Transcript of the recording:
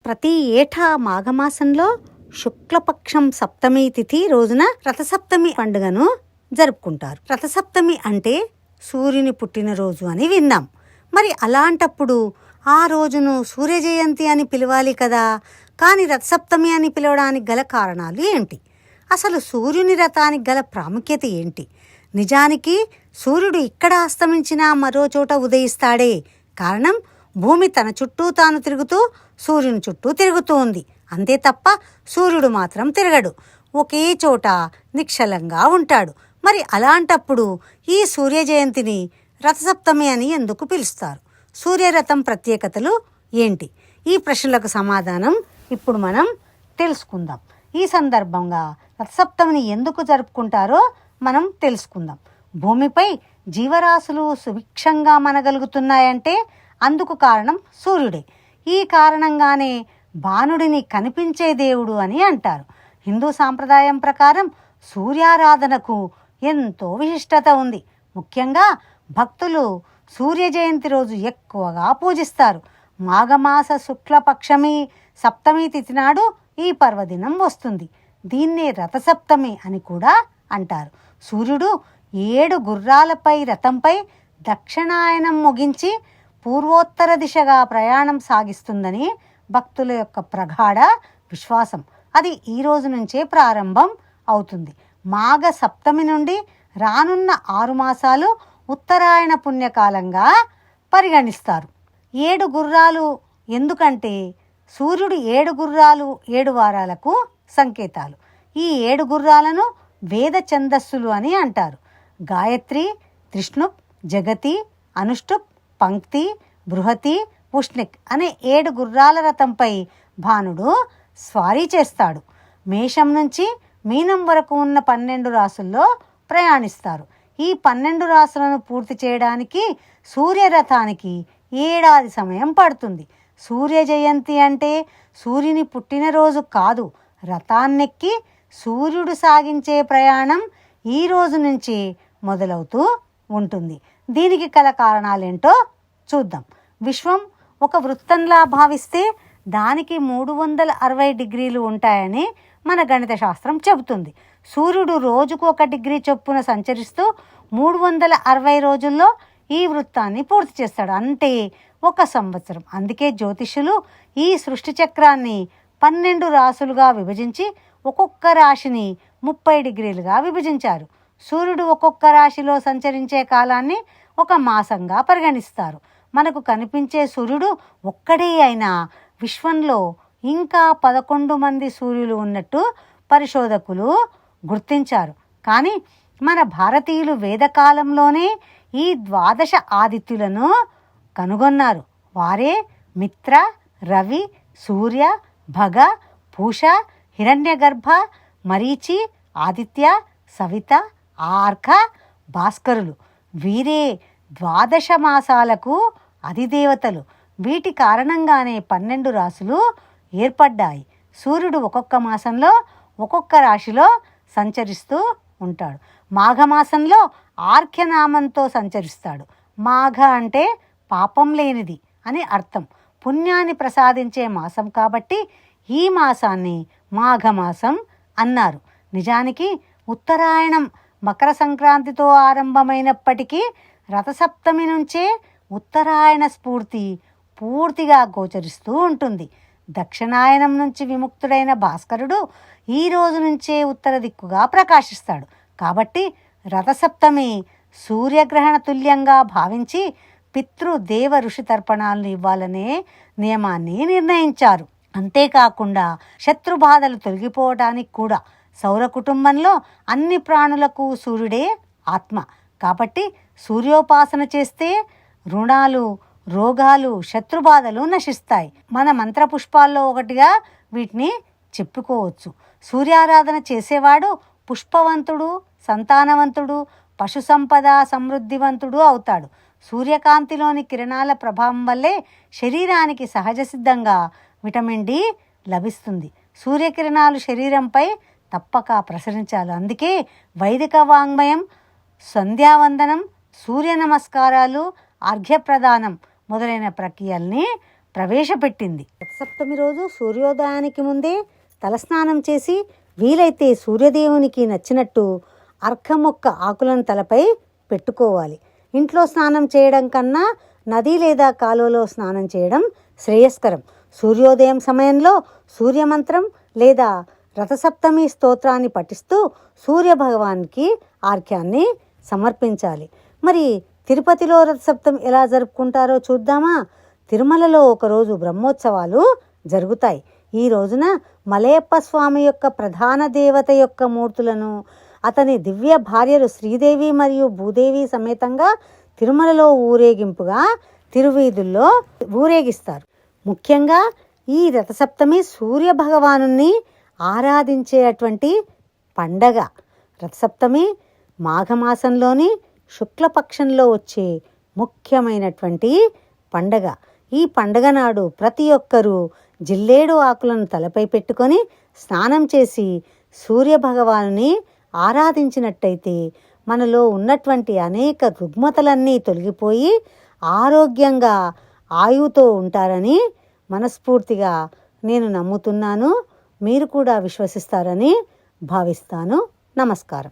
ప్రతి ఏటా మాఘమాసంలో శుక్లపక్షం సప్తమి తిథి రోజున రథసప్తమి పండుగను జరుపుకుంటారు. రథసప్తమి అంటే సూర్యుని పుట్టినరోజు అని విన్నాం. మరి అలాంటప్పుడు ఆ రోజును సూర్య జయంతి అని పిలవాలి కదా, కానీ రథసప్తమి అని పిలవడానికి గల కారణాలు ఏంటి? అసలు సూర్యుని రథానికి గల ప్రాముఖ్యత ఏంటి? నిజానికి సూర్యుడు ఇక్కడ అస్తమించినా మరో చోట ఉదయిస్తాడే. కారణం, భూమి తన చుట్టూ తాను తిరుగుతూ సూర్యుని చుట్టూ తిరుగుతూ ఉంది. అంతే తప్ప సూర్యుడు మాత్రం తిరగడు, ఒకే చోట నిశ్చలంగా ఉంటాడు. మరి అలాంటప్పుడు ఈ సూర్య జయంతిని రథసప్తమి అని ఎందుకు పిలుస్తారు? సూర్యరథం ప్రత్యేకతలు ఏంటి? ఈ ప్రశ్నలకు సమాధానం ఇప్పుడు మనం తెలుసుకుందాం. ఈ సందర్భంగా రథసప్తమిని ఎందుకు జరుపుకుంటారో మనం తెలుసుకుందాం. భూమిపై జీవరాశులు సుభిక్షంగా మనగలుగుతున్నాయంటే అందుకు కారణం సూర్యుడే. ఈ కారణంగానే భానుడిని కనిపించే దేవుడు అని అంటారు. హిందూ సాంప్రదాయం ప్రకారం సూర్యారాధనకు ఎంతో విశిష్టత ఉంది. ముఖ్యంగా భక్తులు సూర్య జయంతి రోజు ఎక్కువగా పూజిస్తారు. మాఘమాస శుక్లపక్షమి సప్తమి తిథి నాడు ఈ పర్వదినం వస్తుంది. దీన్నే రథసప్తమి అని కూడా అంటారు. సూర్యుడు 7 గుర్రాలపై రథంపై దక్షిణాయనం ముగించి పూర్వోత్తర దిశగా ప్రయాణం సాగిస్తుందని భక్తుల యొక్క ప్రగాఢ విశ్వాసం. అది ఈ రోజు నుంచే ప్రారంభం అవుతుంది. మాఘ సప్తమి నుండి రానున్న 6 మాసాలు ఉత్తరాయణ పుణ్యకాలంగా పరిగణిస్తారు. 7 గుర్రాలు ఎందుకంటే సూర్యుడు 7 గుర్రాలు 7 వారాలకు సంకేతాలు. ఈ 7 గుర్రాలను వేద ఛందస్సులు అని అంటారు. గాయత్రి, త్రిష్ణుప్, జగతి, అనుష్టుప్, పంక్తి, బృహతి, ఉష్ణిక్ అనే 7 గుర్రాల రథంపై భానుడు స్వారీ చేస్తాడు. మేషం నుంచి మీనం వరకు ఉన్న 12 రాసుల్లో ప్రయాణిస్తారు. ఈ 12 రాసులను పూర్తి చేయడానికి సూర్యరథానికి ఏడాది సమయం పడుతుంది. సూర్య జయంతి అంటే సూర్యుని పుట్టినరోజు కాదు, రథాన్నెక్కి సూర్యుడు సాగించే ప్రయాణం ఈ రోజు నుంచి మొదలవుతూ ఉంటుంది. దీనికి గల కారణాలేంటో చూద్దాం. విశ్వం ఒక వృత్తంలా భావిస్తే దానికి 360 డిగ్రీలు ఉంటాయని మన గణిత శాస్త్రం చెబుతుంది. సూర్యుడు రోజుకు 1 డిగ్రీ చొప్పున సంచరిస్తూ 360 రోజుల్లో ఈ వృత్తాన్ని పూర్తి చేస్తాడు, అంటే 1 సంవత్సరం. అందుకే జ్యోతిష్యులు ఈ సృష్టి చక్రాన్ని 12 రాసులుగా విభజించి ఒక్కొక్క రాశిని 30 డిగ్రీలుగా విభజించారు. సూర్యుడు ఒక్కొక్క రాశిలో సంచరించే కాలాన్ని 1 మాసంగా పరిగణిస్తారు. మనకు కనిపించే సూర్యుడు ఒక్కడే అయినా విశ్వంలో ఇంకా 11 మంది సూర్యులు ఉన్నట్టు పరిశోధకులు గుర్తించారు. కానీ మన భారతీయులు వేదకాలంలోనే ఈ 12 ఆదిత్యులను కనుగొన్నారు. వారే మిత్ర, రవి, సూర్య, భగ, పూష, హిరణ్యగర్భ, మరీచి, ఆదిత్య, సవిత, ఆర్క, భాస్కరులు. వీరే 12 మాసాలకు అధిదేవతలు. వీటి కారణంగానే 12 రాశులు ఏర్పడ్డాయి. సూర్యుడు ఒక్కొక్క మాసంలో ఒక్కొక్క రాశిలో సంచరిస్తూ ఉంటాడు. మాఘమాసంలో ఆర్ఘ్యనామంతో సంచరిస్తాడు. మాఘ అంటే పాపం లేనిది అని అర్థం. పుణ్యాన్ని ప్రసాదించే మాసం కాబట్టి ఈ మాసాన్ని మాఘమాసం అన్నారు. నిజానికి ఉత్తరాయణం మకర సంక్రాంతితో ఆరంభమైనప్పటికీ రథసప్తమి నుంచే ఉత్తరాయణ స్ఫూర్తి పూర్తిగా గోచరిస్తూ ఉంటుంది. దక్షిణాయనం నుంచి విముక్తుడైన భాస్కరుడు ఈ రోజు నుంచే ఉత్తర దిక్కుగా ప్రకాశిస్తాడు. కాబట్టి రథసప్తమి సూర్యగ్రహణ తుల్యంగా భావించి పితృదేవ ఋషి తర్పణాలను ఇవ్వాలనే నియమాన్ని నిర్ణయించారు. అంతేకాకుండా శత్రుబాధలు తొలగిపోవడానికి కూడా సౌర కుటుంబంలో అన్ని ప్రాణులకు సూర్యుడే ఆత్మ. కాబట్టి సూర్యోపాసన చేస్తే రుణాలు, రోగాలు, శత్రుబాధలు నశిస్తాయి. మన మంత్రపుష్పాల్లో ఒకటిగా వీటిని చెప్పుకోవచ్చు. సూర్యారాధన చేసేవాడు పుష్పవంతుడు, సంతానవంతుడు, పశు సంపద సమృద్ధివంతుడు అవుతాడు. సూర్యకాంతిలోని కిరణాల ప్రభావం వల్లే శరీరానికి సహజ సిద్ధంగా విటమిన్ డి లభిస్తుంది. సూర్యకిరణాలు శరీరంపై తప్పక ప్రసరించాలి. అందుకే వైదిక వాంగ్మయం సంధ్యావందనం, సూర్య నమస్కారాలు, అర్ఘ్యప్రదానం మొదలైన ప్రక్రియల్ని ప్రవేశపెట్టింది. రథసప్తమి రోజు సూర్యోదయానికి ముందే తలస్నానం చేసి వీలైతే సూర్యదేవునికి నచ్చినట్టు అర్కమొక్క ఆకులను తలపై పెట్టుకోవాలి. ఇంట్లో స్నానం చేయడం కన్నా నది లేదా కాలువలో స్నానం చేయడం శ్రేయస్కరం. సూర్యోదయం సమయంలో సూర్యమంత్రం లేదా రథసప్తమి స్తోత్రాన్ని పఠిస్తూ సూర్యభగవానికి ఆర్ఘ్యాన్ని సమర్పించాలి. మరి తిరుపతిలో రథసప్తమి ఎలా జరుపుకుంటారో చూద్దామా? తిరుమలలో ఒకరోజు బ్రహ్మోత్సవాలు జరుగుతాయి. ఈ రోజున మలయప్ప స్వామి యొక్క ప్రధాన దేవత యొక్క మూర్తులను అతని దివ్య భార్యలు శ్రీదేవి మరియు భూదేవి సమేతంగా తిరుమలలో ఊరేగింపుగా తిరువీధుల్లో ఊరేగిస్తారు. ముఖ్యంగా ఈ రథసప్తమి సూర్య భగవానుని ఆరాధించేటువంటి పండగ. రథసప్తమి మాఘమాసంలోని శుక్లపక్షంలో వచ్చే ముఖ్యమైనటువంటి పండగ. ఈ పండగ నాడు ప్రతి ఒక్కరూ జిల్లేడు ఆకులను తలపై పెట్టుకొని స్నానం చేసి సూర్యభగవానుని ఆరాధించినట్టయితే మనలో ఉన్నటువంటి అనేక రుగ్మతలన్నీ తొలగిపోయి ఆరోగ్యంగా ఆయువుతో ఉంటారని మనస్ఫూర్తిగా నేను నమ్ముతున్నాను. మీరు కూడా విశ్వసిస్తారని భావిస్తాను. నమస్కారం.